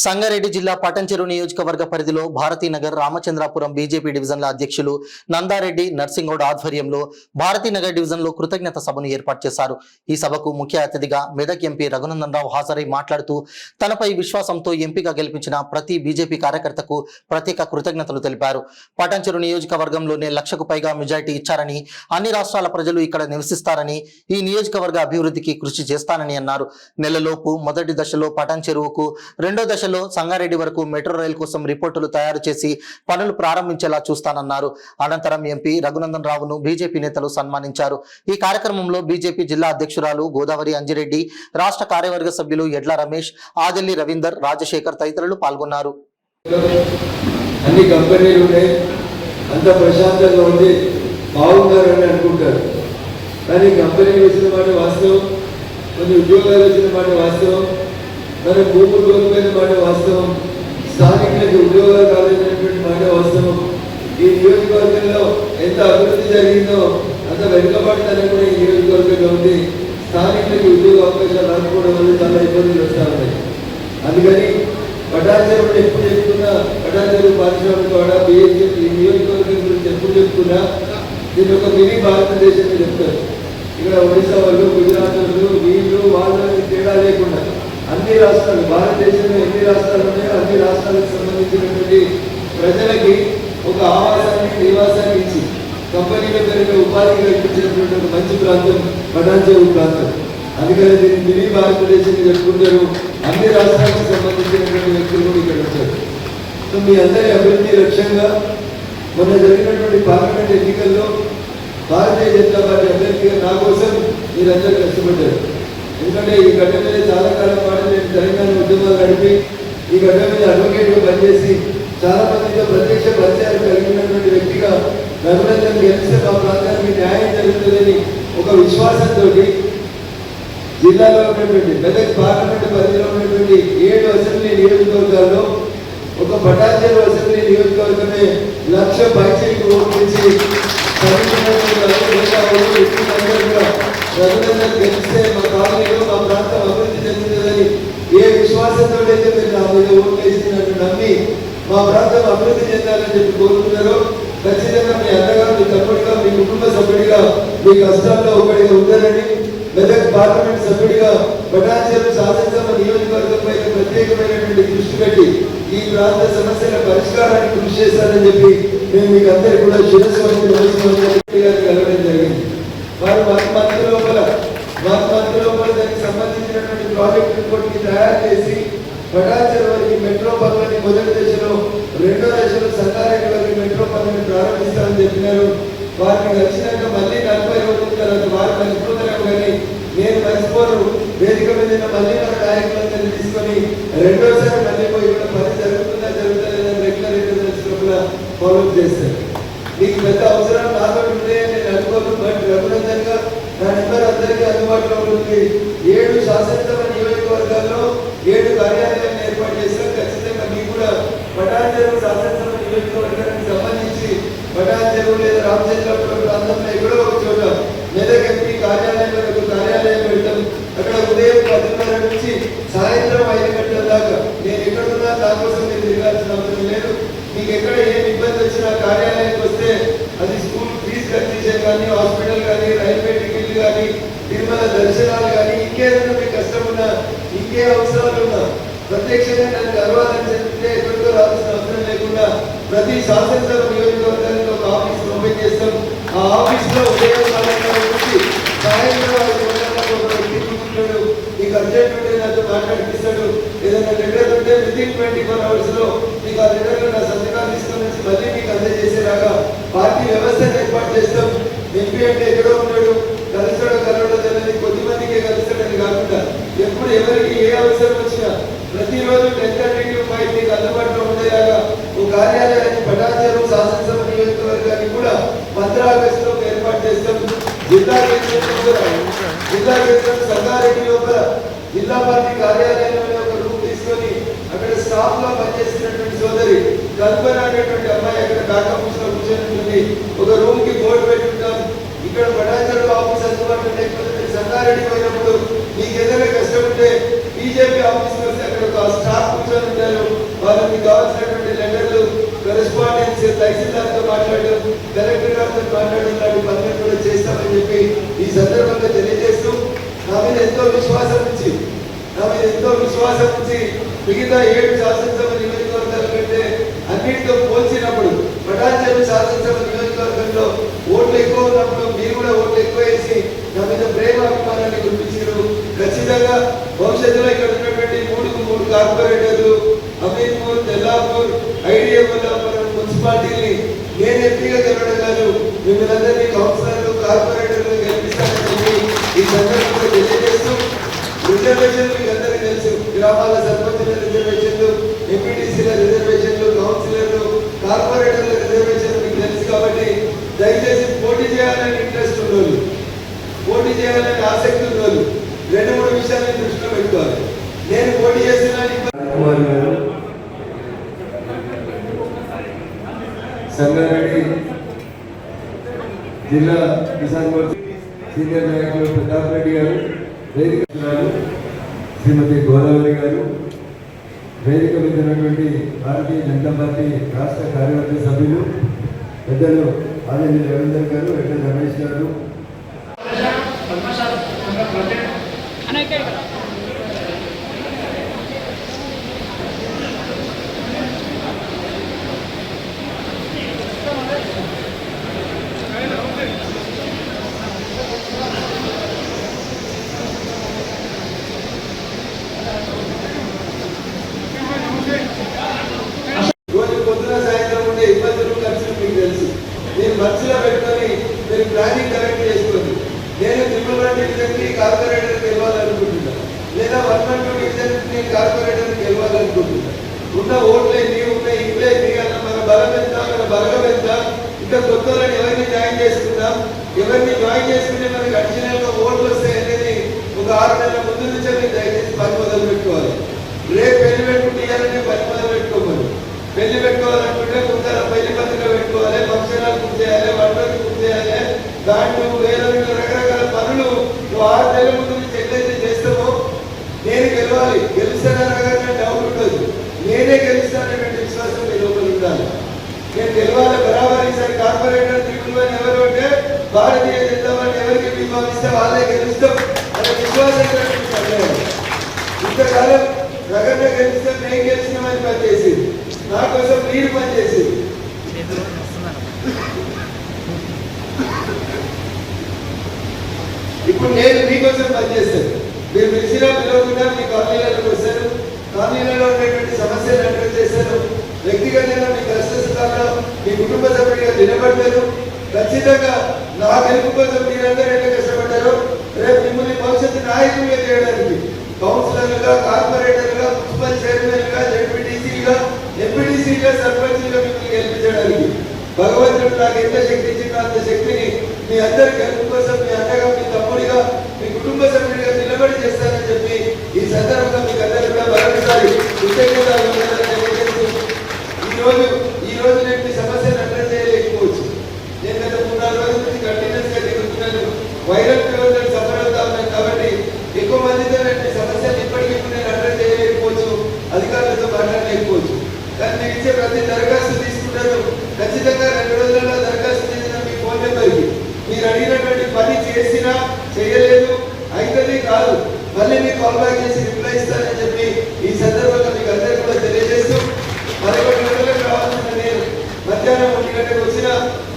సంగారెడ్డి జిల్లా పటంచెరు నియోజకవర్గ పరిధిలో భారతీనగర్ రామచంద్రాపురం బీజేపీ డివిజన్ల అధ్యక్షులు నందారెడ్డి నర్సింగౌడ్ ఆధ్వర్యంలో భారతీనగర్ డివిజన్లో కృతజ్ఞత సభను ఏర్పాటు చేశారు. ఈ సభకు ముఖ్య అతిథిగా మెదక్ ఎంపీ రఘునందన్ రావు హాజరై మాట్లాడుతూ తనపై విశ్వాసంతో ఎంపీగా గెలిపించిన ప్రతి బీజేపీ కార్యకర్తకు ప్రత్యేక కృతజ్ఞతలు తెలిపారు. పటంచెరు నియోజకవర్గంలోనే 1,00,000కు పైగా మెజారిటీ ఇచ్చారని, అన్ని రాష్ట్రాల ప్రజలు ఇక్కడ నివసిస్తారని, ఈ నియోజకవర్గ అభివృద్ధికి కృషి చేస్తానని అన్నారు. నెలలోపు మొదటి దశలో పటంచెరువుకు, రెండో దశలో సంగారెడ్డి వరకు మెట్రో రైల్ కోసం రిపోర్టులు తయారు చేసి పనులు ప్రారంభించేలా చూస్తానన్నారు. అనంతరం ఎంపీ రఘునందన్ రావును బీజేపీ నేతలు సన్మానించారు. ఈ కార్యక్రమంలో బీజేపీ జిల్లా అధ్యక్షురాలు గోదావరి అంజిరెడ్డి, రాష్ట్ర కార్యవర్గ సభ్యులు ఎడ్ల రమేష్, ఆదిల్లి రవీందర్, రాజశేఖర్ తదితరులు పాల్గొన్నారు. అన్ని కంపెనీలు ఉన్నాయి, అంత ప్రశాంతంగా ఉంది, బాగున్నారని అనుకుంటారు. కానీ కంపెనీలు వచ్చిన మాట వాస్తవం, కొన్ని ఉద్యోగాలు వచ్చిన మాట వాస్తవం, మన భూములు కోల్పోయిన మాట వాస్తవం, స్థానికులకు ఉద్యోగాలు కాలేనటువంటి మాట వాస్తవం. ఈ నియోజకవర్గంలో ఎంత అభివృద్ధి జరిగిందో అంత వెనుకబడతానని కూడా ఈ నియోజకవర్గంలో ఉంది. స్థానికులకి ఉద్యోగ అవకాశాలు రాకపోవడం వల్ల చాలా ఇబ్బందులు వస్తూ ఉన్నాయి. అందుకని పటాన్చెరువు ఎప్పుడు చెప్తున్నా, పటాన్చెరువు పారిశ్రామిక వాడ బీఎస్ఎఫ్ ఈ నియోజకవర్గం గురించి ఎప్పుడు చెప్తున్నా దీన్ని ఒక మినీ భారతదేశంలో చెప్తారు. ఇక్కడ ఒడిశా వాళ్ళు, గుజరాత్ వాళ్ళు, వీళ్ళు వాళ్ళని తేడా లేకుండా అన్ని రాష్ట్రాలు, భారతదేశంలో ఎన్ని రాష్ట్రాలు ఉన్నాయో అన్ని రాష్ట్రాలకు సంబంధించినటువంటి ప్రజలకి ఒక ఆవాసాన్ని, నివాసాన్ని ఇచ్చి కంపెనీల పేరుగా ఉపాధి కల్పించినటువంటి ఒక మంచి ప్రాంతం పటాన్చెరువు ప్రాంతం. అందుకని దీన్ని మినీ భారతదేశంగా చెప్పుకుంటారు. అన్ని రాష్ట్రాలకు సంబంధించినటువంటి వ్యక్తులు కూడా ఇక్కడ వచ్చారు. సో మీ అందరి అభివృద్ధి లక్ష్యంగా మొన్న జరిగినటువంటి పార్లమెంట్ ఎన్నికల్లో భారతీయ జనతా పార్టీ అభ్యర్థిగా నా కోసం మీరందరూ కష్టపడ్డారు. ఎందుకంటే ఈ గడ్డ మీద చాలా కాలం పాటు నేను తెలంగాణ ఉద్యమాలు నడిపి ఈ గడ్డ మీద అడ్వకేట్గా పనిచేసి చాలా మందితో ప్రత్యక్ష పరిచయాలు కలిగినటువంటి వ్యక్తిగా రఘునందన్ గెలిస్తే మా ప్రాంతానికి న్యాయం జరుగుతుందని ఒక విశ్వాసంతో జిల్లాలో ఉన్నటువంటి మెదక్ పార్లమెంటు పరిధిలో ఉన్నటువంటి 7 అసెంబ్లీ నియోజకవర్గాల్లో ఒక పటాన్చెరు అసెంబ్లీ నియోజకవర్గమే 1,00,000 పైచీలకు ఓటు వేసి రఘునందన్ గెలిస్తే మా కాలనీలో మా ప్రాంతం అభివృద్ధి చెందుతుందని ఏ విశ్వాసంతో అయితే మీరు నా మీద ఓటు వేసి నన్ను నమ్మి మా ప్రాంతం అభివృద్ధి చెందాలని చెప్పి కోరుకున్నారో ఖచ్చితంగా మీ అన్నగా, మీ తమ్ముడిగా, మీ కుటుంబ సభ్యుడిగా మీ కష్టాల్లో ఒకటిగా ఉంటారని, మెదక్ పార్లమెంట్ సభ్యుడిగా పటాన్చెరు శాసనసభ నియోజకవర్గంపై ప్రత్యేకమైనటువంటి దృష్టి పెట్టి ఈ ప్రాంత సమస్యల పరిష్కారానికి కృషి చేస్తానని చెప్పి మేము మీకు అందరికీ కూడా శిరస్సు కలవడం జరిగింది. వారు 1 మంత్ లోపల దానికి సంబంధించినటువంటి ప్రాజెక్ట్ రిపోర్ట్ని తయారు చేసి పటాన్చెరు వరకు మెట్రో పనులని మొదటి దశలో, రెండో దశలో సంగారెడ్డి వరకు మెట్రో పనులను ప్రారంభిస్తామని చెప్పినారు. వారిని వచ్చినాక మళ్ళీ 40 రోజుల తర్వాత వారు మర్చిపోతారు. కానీ నేను మర్చిపోను. వేదిక మీద మళ్ళీ మన నాయకులందరినీ తీసుకొని రెండోసారి మళ్ళీ పోయి ఇక్కడ పని జరుగుతుందా జరుగుతుందని రెగ్యులర్ ఇంటర్నెట్స్లో ఫాలోఅప్ చేస్తారు. మీకు పెద్ద అవసరం నాతో ఉంటే నేను అనుకోను. బట్ రఘునందన్గా నా నెంబర్ అందరికీ అందుబాటులో ఉంటుంది. 7 శాసనసభ నియోజకవర్గాల్లో 7 కార్యాలయాలను ఏర్పాటు చేస్తాం. ఖచ్చితంగా మీకు కూడా పటాన్చెరు శాసనసభ నియోజకవర్గానికి సంబంధించి పటాన్చెరు లేదా రామచంద్రాపురం ప్రాంతంలో ఎక్కడో ఒక చోట మెదక్ ఎంపీ కార్యాలయంలో ఒక కార్యాలయం పెడతాం. అక్కడ ఉదయం 10:30 నుంచి సాయంత్రం 5 గంటల దాకా నేను ఎక్కడున్నా దానికోసం మీరు తిరగాల్సిన అవసరం లేదు. మీకు ఎక్కడ ఏం ఇబ్బంది వచ్చినా కార్యాలయానికి వస్తే అది స్కూల్ ఫీజు కట్టించే కానీ, హాస్పిటల్ కానీ, రైల్వే టికెట్లు కానీ, తిరుమల దర్శనాలు కానీ, ఇంకేదైనా మీకు కష్టం ఉన్నా, ఇంకే అవసరాలు ఉన్నా ప్రత్యక్షంగా నన్ను కలవాలని చెప్తే ఎక్కడికో రావాల్సిన అవసరం లేకుండా ప్రతి శాసనసభ నియోజకవర్గానికి ఒక ఆఫీస్ ఓపెన్ చేస్తాం. ఆ ఆఫీస్లో ఉదయం నుంచి సాయంత్రం 5 గంటలకు ఒక వ్యక్తి కూర్చుంటాడు. మీకు అర్జెంట్ ఉంటే నాతో మాట్లాడిపిస్తాడు. ఏదైనా లెటర్ ఉంటే వితిన్ 24 అవర్స్లో మీకు ఆ లెటర్లో నా సంతకాలు తీసుకొని మళ్ళీ మీకు అందజేసేలాగా పార్టీ వ్యవస్థను ఏర్పాటు చేస్తాం. ఎంపీ అంటే ఎక్కడో ఉన్నాడు, కలుస్తాడో కలవడో తెలియదు, కొద్దిమందికే కలుస్తాడని కాకుండా ఎప్పుడు ఎవరికి ఏ అవసరం వచ్చినా ప్రతిరోజు 10:30 to 5 మీకు అందుబాటులో ఉండేలాగా ఓ కార్యాలయాన్ని పటాన్చెరు శాసనసభ నియోజకవర్గానికి కూడా 15 ఆగస్టులో ఏర్పాటు చేస్తాం. జిల్లా కేంద్రం సంగారెడ్డి లోపల జిల్లా పార్టీ కార్యాలయంలోనే ఒక రూమ్ తీసుకొని అక్కడ స్టాఫ్ లో పనిచేసినటువంటి సోదరి కల్పన అనేటువంటి అమ్మాయి అక్కడ కాకపూస్ లో కూర్చొని ఉంటుంది. ఒక రూమ్ కి బోర్డు పెట్టుకుంటాం. ఇక్కడ పటాన్చెరు ఆఫీస్ అందుబాటులో లేకపోతే సంగారెడ్డి పోయినప్పుడు మీకు ఏదైనా కష్టం ఉంటే బీజేపీ ఆఫీస్కి వస్తే అక్కడ ఒక స్టాఫ్ కూర్చొని ఉంటారు. కావాల్సినటువంటి లెటర్లు కరెస్పాండెన్స్ తహసీల్దార్తో మాట్లాడడం, కలెక్టర్ గారితో మాట్లాడడం లాంటి పనులు కూడా చేస్తామని చెప్పి ఈ సందర్భంగా తెలియజేస్తూ నా మీద ఎంతో విశ్వాసం ఉంచి మిగతా 7 శాసనసభ నియోజకవర్గాల కంటే అన్నింటితో పోల్చినప్పుడు పటాన్చెరు శాసనసభ నియోజకవర్గంలో ఓట్లు ఎక్కువ ఉన్నప్పుడు మీరు కూడా ఓట్లు ఎక్కువ వేసి నా మీద ప్రేమ అభిమానాన్ని గుర్తించారు. ఖచ్చితంగా భవిష్యత్తులో ఇక్కడ ఉన్నటువంటి 3 కార్పొరేటర్లు అమీర్పూర్, తెల్లాపూర్, ఐడిఎంఎల్ మున్సిపాలిటీని నేను ఎంపీగా గెలవడం కాదు, మిమ్మల్ని కౌన్సిలర్లు, కార్పొరేటర్లు గెలిపిస్తానని ఈ సందర్భంగా తెలియజేస్తూ రిజర్వేషన్లు మీకు అందరికీ తెలుసు. గ్రామాల సర్పంచుల రిజర్వేషన్లు, ఎంపీటీసీల రిజర్వేషన్లు, కౌన్సిలర్లు, కార్పొరేటర్ల రిజర్వేషన్లు మీకు తెలుసు. కాబట్టి దయచేసి పోటీ చేయాలని ఇంట్రెస్ట్ ఉన్నోళ్ళు, పోటీ చేయాలని ఆసక్తి ఉన్నోళ్ళు 2-3 విషయాలను దృష్టిలో పెట్టుకోవాలి. నేను పోటీ చేస్తున్నాను. సంగారెడ్డి జిల్లా కిసాన్ మోర్చా సీనియర్ నాయకులు ప్రతాప్ రెడ్డి గారు, వేదిక శ్రీమతి గోదావరి గారు, వేదిక మీద ఉన్నటువంటి భారతీయ జనతా పార్టీ రాష్ట్ర కార్యవర్గ సభ్యులు పెద్దలు ఆదిని రవీందర్ గారు, వెంకట రమేష్ గారు, మనసులో పెట్టుకొని మీరు ప్లానింగ్ కరెక్ట్ చేసుకోండి. నేను తిరుమల డివిజన్కి కార్పొరేటర్ గెలవాలనుకుంటున్నాను, లేదా 112 డివిజన్కి కార్పొరేటర్ గెలవాలనుకుంటున్నాను. ఉన్న ఓట్లే నీ ఉన్నాయి, ఇట్లే నీ అన్న మన బలం ఎంత, మన బలగం ఎంత, ఇంకా కొత్త ఎవరిని జాయిన్ చేసుకుందాం, ఎవరిని జాయిన్ చేసుకుంటే మనకి అడిషనల్గా ఓట్లు వస్తాయి అనేది ఒక 6 నెలల ముందు నుంచే మీరు దయచేసి పని మొదలు పెట్టుకోవాలి. రేపు పెళ్లి పెట్టుకుంటే ఇవ్వాలంటే పని మొదలు పెట్టుకోమని. పెళ్లి పెట్టుకోవాలనుకుంటే ముందర పెళ్లి పత్రిక పెట్టుకోవాలి, ఫంక్షనాలు పూర్తి చేయాలి, వంటలు పూర్తి చేయాలి, దాంట్లో వేరే రకరకాల పనులు 6 నెలల ముందు నుంచి ఎట్లయితే చేస్తామో నేను గెలవాలి, గెలుస్తానని డౌట్ ఉండదు. నేనే గెలుస్తాననేటువంటి విశ్వాసం మీ లోపల ఉండాలి. నేను గెలవాలి బరాబర్. ఈసారి కార్పొరేటర్ త్రిపుల్ ఎవరు అంటే భారతీయ జనతా పార్టీ ఎవరికి విభావిస్తే వాళ్ళే గెలుస్తాం అనే విశ్వాసం ఇంతకాలం రకంగా గెలిస్తే మేము గెలిచినామని పనిచేసేది, నా కోసం మీరు పనిచేసేది. ఇప్పుడు నేను మీకోసం పనిచేస్తాను. మీరు పిలిచినా పిలవకుండా మీ కాలనీలకు వస్తాను, కాలనీలలో ఉండేటువంటి సమస్యలు అడ్రస్ చేస్తాను, వ్యక్తిగతంగా మీ కష్ట సుఖాల్లో మీ కుటుంబ సభ్యుడిగా నిలబడతాను. ఖచ్చితంగా నా గెలుపు కోసం మీరందరూ ఎంత కష్టపడ్డారో రేపు మిమ్మల్ని భవిష్యత్తు నాయకులుగా చేయడానికి కౌన్సిలర్లుగా, కార్పొరేటర్లుగా, మున్సిపల్ చైర్మన్గా, జడ్పీటీసీగా, ఎంపీటీసీగా, సర్పంచ్గా మిమ్మల్ని గెలిపించడానికి భగవంతుడు నాకు ఎంత శక్తి ఇచ్చిందో అంత శక్తిని మీ అందరి గెలుపు కోసం మీ అన్నగా, మీ తమ్ముడిగా, మీ కుటుంబ సభ్యుడిగా నిలబడి చేస్తానని చెప్పి ఈ సందర్భంగా మీకు అందరూ కూడా మరొకసారి ఈ రోజు నేను మీ సమస్యను అడ్రస్ చేయలేకపోవచ్చు. నేను గత 3-4 రోజుల నుంచి కంటిన్యూస్ గా తిరుగుతున్నాను, వైరల్ ఫీవర్ సఫర్ అవుతా ఉన్నాను. కాబట్టి ఎక్కువ మందితో నేను సమస్యలు ఇప్పటికీ నేను అడ్రస్ చేయలేకపోవచ్చు, అధికారులతో మాట్లాడలేకపోవచ్చు. కానీ మీరు ఇచ్చే ప్రతి దరఖాస్తు తీసుకుంటాను. ఖచ్చితంగా 2 రోజులలో దరఖాస్తు చేసిన మీ ఫోన్ నెంబర్కి మీరు అడిగినటువంటి పని చేసినా చేయలేదు అయితే కాదు మళ్ళీ మీకు కాల్ బ్యాక్ చేసి రిప్లై ఇస్తానని చెప్పి ఈ సందర్భంగా మీకు అందరికీ కూడా తెలియజేస్తూ 11 గంటలకు రావాల్సిన నేను మధ్యాహ్నం 1 గంటకు వచ్చిన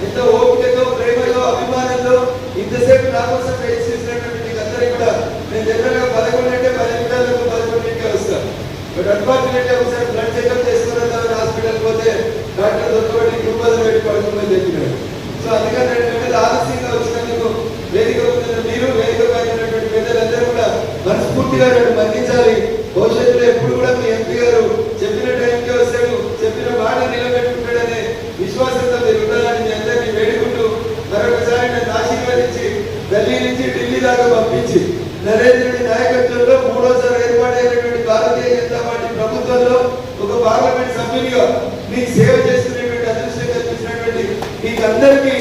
ఎంతో ఓపికతో, ప్రేమతో, అభిమానంతో ఇంతసేపు నా కోసం వెయిట్ చేసినటువంటి మీకు అందరికీ కూడా నేను జనరల్గా 11 అంటే 10 నిమిషాలకు 11కే వస్తాను. బట్ అన్ఫార్చునేట్లీ ఒకసారి బ్లడ్ చెకప్ చేసుకున్న హాస్పిటల్ పోతే డాక్టర్ దొరకబడి గుంపలు పెట్టి పడుతుందని చెప్పినాడు. సో అందుకని 2 గంటలు ఆలస్యంగా వచ్చినందుకు వేదిక మీరు, వేదిక పైనటువంటి పెద్దలందరూ కూడా మనస్ఫూర్తిగా నన్ను మన్నించాలి. భవిష్యత్తులో ఎప్పుడు కూడా మీ ఎంపీ గారు చెప్పిన టైంకే వస్తాడు, చెప్పిన మాట నిలబెట్టుకుంటాడనే విశ్వాసంతో మీరు ఉండాలని మీ అందరినీ వేడుకుంటూ మరొకసారి నన్ను ఆశీర్వదించి ఢిల్లీ నుంచి ఢిల్లీ దాకా పంపించి నరేంద్రుడి నాయకత్వంలో 3వసారి ఏర్పాటైనటువంటి భారతీయ జనతా పార్టీ ప్రభుత్వంలో ఒక పార్లమెంట్ సభ్యునిగా మీకు సేవ చేస్తున్నటువంటి అదృష్టం కల్పించినటువంటి మీకు అందరికీ